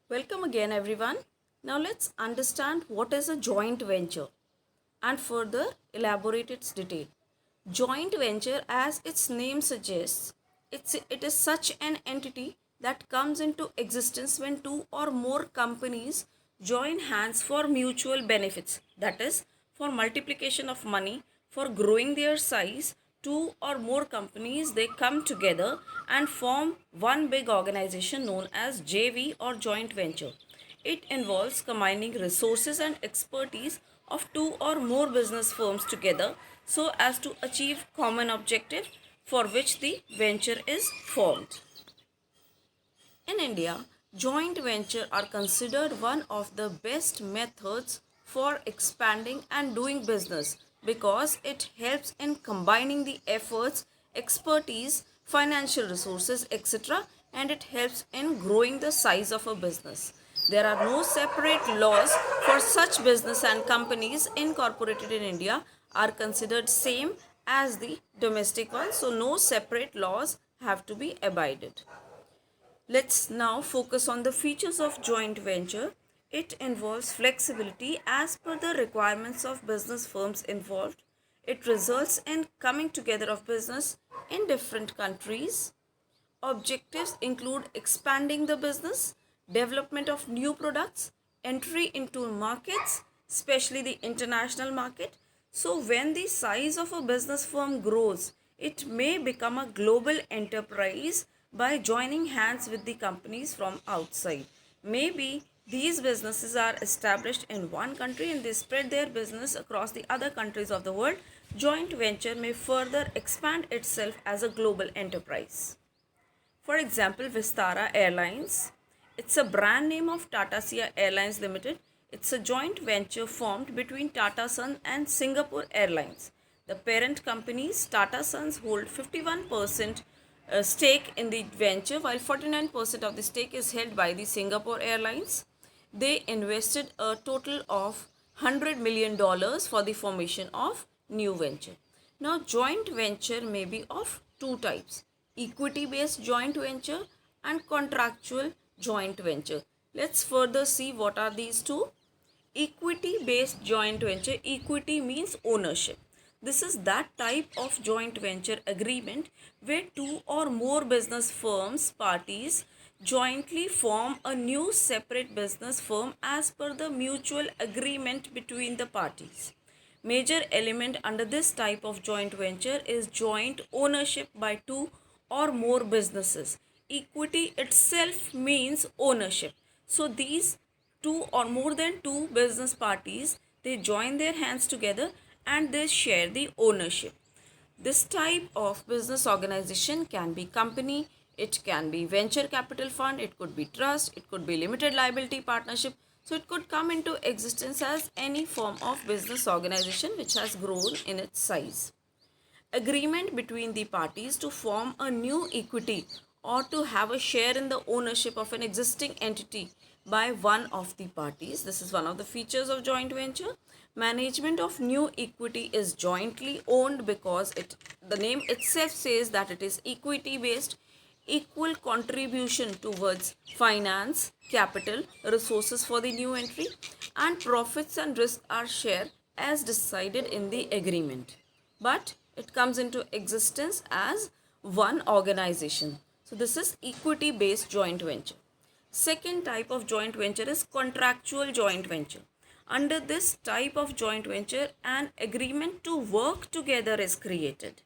Welcome again, everyone. Now let's understand what is a joint venture and further elaborate its detail. Joint venture, as its name suggests, it is such an entity that comes into existence when two or more companies join hands for mutual benefits, that is, for multiplication of money, for growing their size. Two or more companies they come together and form one big organization known as JV or joint venture. It involves combining resources and expertise of two or more business firms together so as to achieve common objective for which the venture is formed. In India, joint venture are considered one of the best methods for expanding and doing business because it helps in combining the efforts, expertise, financial resources, etc., and it helps in growing the size of a business. There are no separate laws for such business, and companies incorporated in India are considered same as the domestic ones, so no separate laws have to be abided. Let's now focus on the features of joint venture. It involves flexibility as per the requirements of business firms involved. It results in coming together of business in different countries. Objectives include expanding the business, development of new products, entry into markets, especially the international market. So, when the size of a business firm grows, it may become a global enterprise by joining hands with the companies from outside. Maybe these businesses are established in one country and they spread their business across the other countries of the world. Joint venture may further expand itself as a global enterprise. For example, Vistara Airlines. It's a brand name of Tata Sia Airlines Limited. It's a joint venture formed between Tata Sons and Singapore Airlines. The parent companies, Tata Sons, hold 51% stake in the venture, while 49% of the stake is held by the Singapore Airlines. They invested a total of $100 million for the formation of new venture. Now, joint venture may be of two types: equity based joint venture and contractual joint venture. Let's further see what are these two. Equity based joint venture. Equity means ownership. This is that type of joint venture agreement where two or more business firms, parties, jointly form a new separate business firm as per the mutual agreement between the parties. Major element under this type of joint venture is joint ownership by two or more businesses. Equity itself means ownership. So these two or more than two business parties, they join their hands together and they share the ownership. This type of business organization can be company, it can be venture capital fund, it could be trust, it could be limited liability partnership. So it could come into existence as any form of business organization which has grown in its size. Agreement between the parties to form a new equity or to have a share in the ownership of an existing entity by one of the parties. This is one of the features of joint venture. Management of new equity is jointly owned because the name itself says that it is equity based. Equal contribution towards finance, capital, resources for the new entry, and profits and risks are shared as decided in the agreement, but it comes into existence as one organization. So this is equity based joint venture. Second type of joint venture is contractual joint venture. Under this type of joint venture, an agreement to work together is created.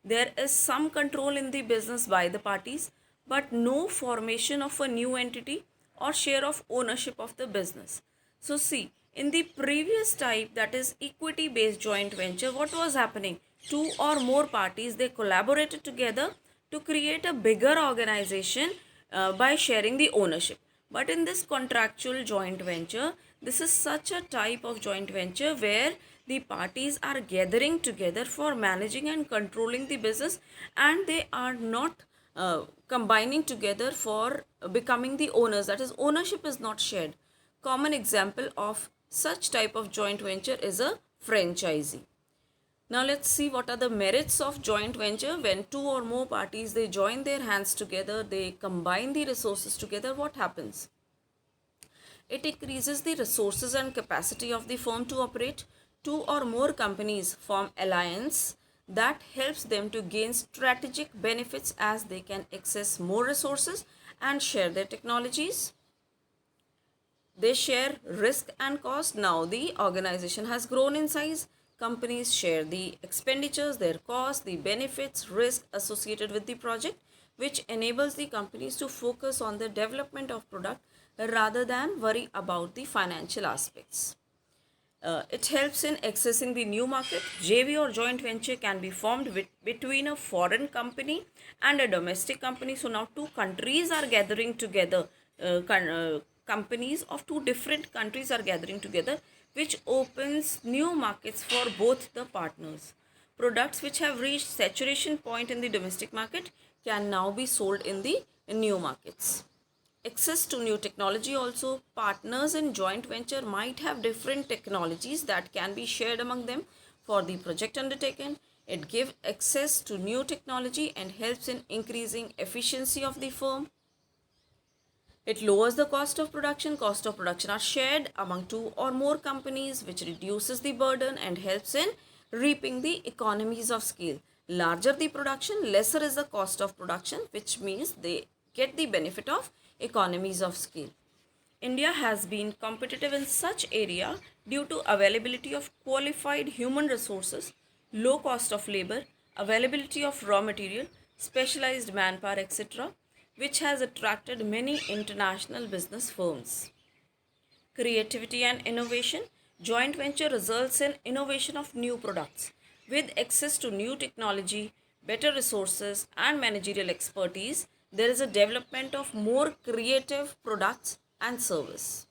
There is some control in the business by the parties, but no formation of a new entity or share of ownership of the business. So, see, in the previous type, that is equity based joint venture, what was happening? Two or more parties they collaborated together to create a bigger organization by sharing the ownership. But in this contractual joint venture, this is such a type of joint venture where the parties are gathering together for managing and controlling the business, and they are not combining together for becoming the owners. That is, ownership is not shared. Common example of such type of joint venture is a franchisee. Now let's see what are the merits of joint venture. When two or more parties they join their hands together, they combine the resources together, what happens? It increases the resources and capacity of the firm to operate. Two or more companies form alliance that helps them to gain strategic benefits as they can access more resources and share their technologies. They share risk and cost. Now the organization has grown in size. Companies share the expenditures, their costs, the benefits, risk associated with the project, which enables the companies to focus on the development of product rather than worry about the financial aspects. It helps in accessing the new market. JV or joint venture can be formed between a foreign company and a domestic company. So now two countries are gathering together. Companies of two different countries are gathering together, which opens new markets for both the partners. Products which have reached saturation point in the domestic market can now be sold in the new markets. Access to new technology also. Partners in joint venture might have different technologies that can be shared among them for the project undertaken. It gives access to new technology and helps in increasing efficiency of the firm. It lowers the cost of production. Cost of production are shared among two or more companies, which reduces the burden and helps in reaping the economies of scale. Larger the production, lesser is the cost of production, which means they get the benefit of economies of scale. India has been competitive in such area due to availability of qualified human resources, low cost of labor, availability of raw material, specialized manpower, etc., which has attracted many international business firms. Creativity and innovation. Joint venture results in innovation of new products. With access to new technology, better resources, and managerial expertise, there is a development of more creative products and service.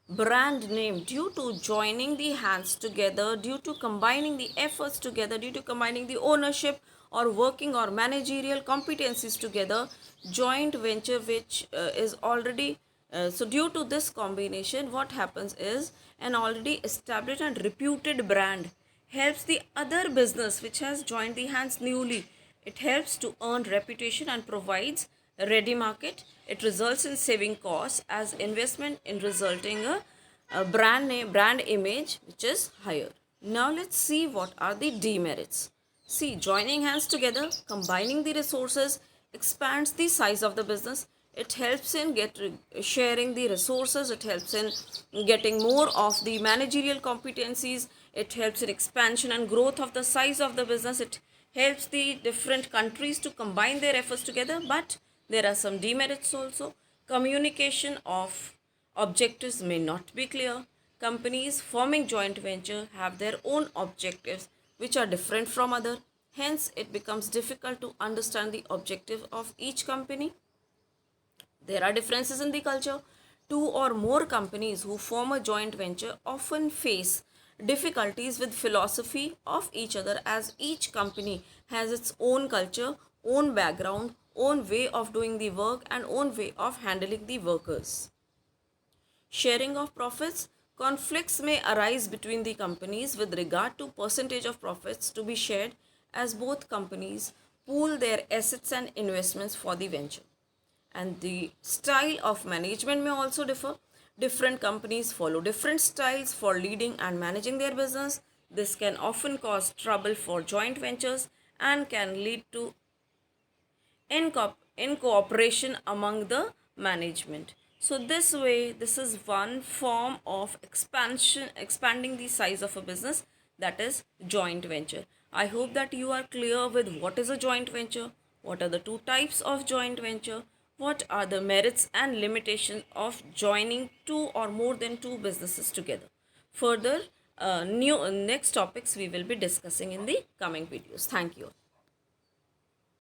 Brand name. Due to joining the hands together, due to combining the efforts together, due to combining the ownership or working or managerial competencies together, joint venture which is already so due to this combination, what happens is an already established and reputed brand helps the other business which has joined the hands newly. It helps to earn reputation and provides a ready market. It results in saving costs as investment in resulting a brand name, brand image which is higher. Now let's see what are the demerits. See, joining hands together, combining the resources expands the size of the business. It helps in sharing the resources. It helps in getting more of the managerial competencies. It helps in expansion and growth of the size of the business. It helps the different countries to combine their efforts together. But there are some demerits also. Communication of objectives may not be clear. Companies forming joint venture have their own objectives which are different from other. Hence, it becomes difficult to understand the objective of each company. There are differences in the culture. Two or more companies who form a joint venture often face difficulties with philosophy of each other as each company has its own culture, own background, own way of doing the work and own way of handling the workers. Sharing of profits. Conflicts may arise between the companies with regard to percentage of profits to be shared as both companies pool their assets and investments for the venture. And the style of management may also differ. Different companies follow different styles for leading and managing their business. This can often cause trouble for joint ventures and can lead to in cooperation among the management. So this way, this is one form of expanding the size of a business, that is joint venture. I hope that you are clear with what is a joint venture, what are the two types of joint venture, what are the merits and limitations of joining two or more than two businesses together. Further, next topics we will be discussing in the coming videos. Thank you.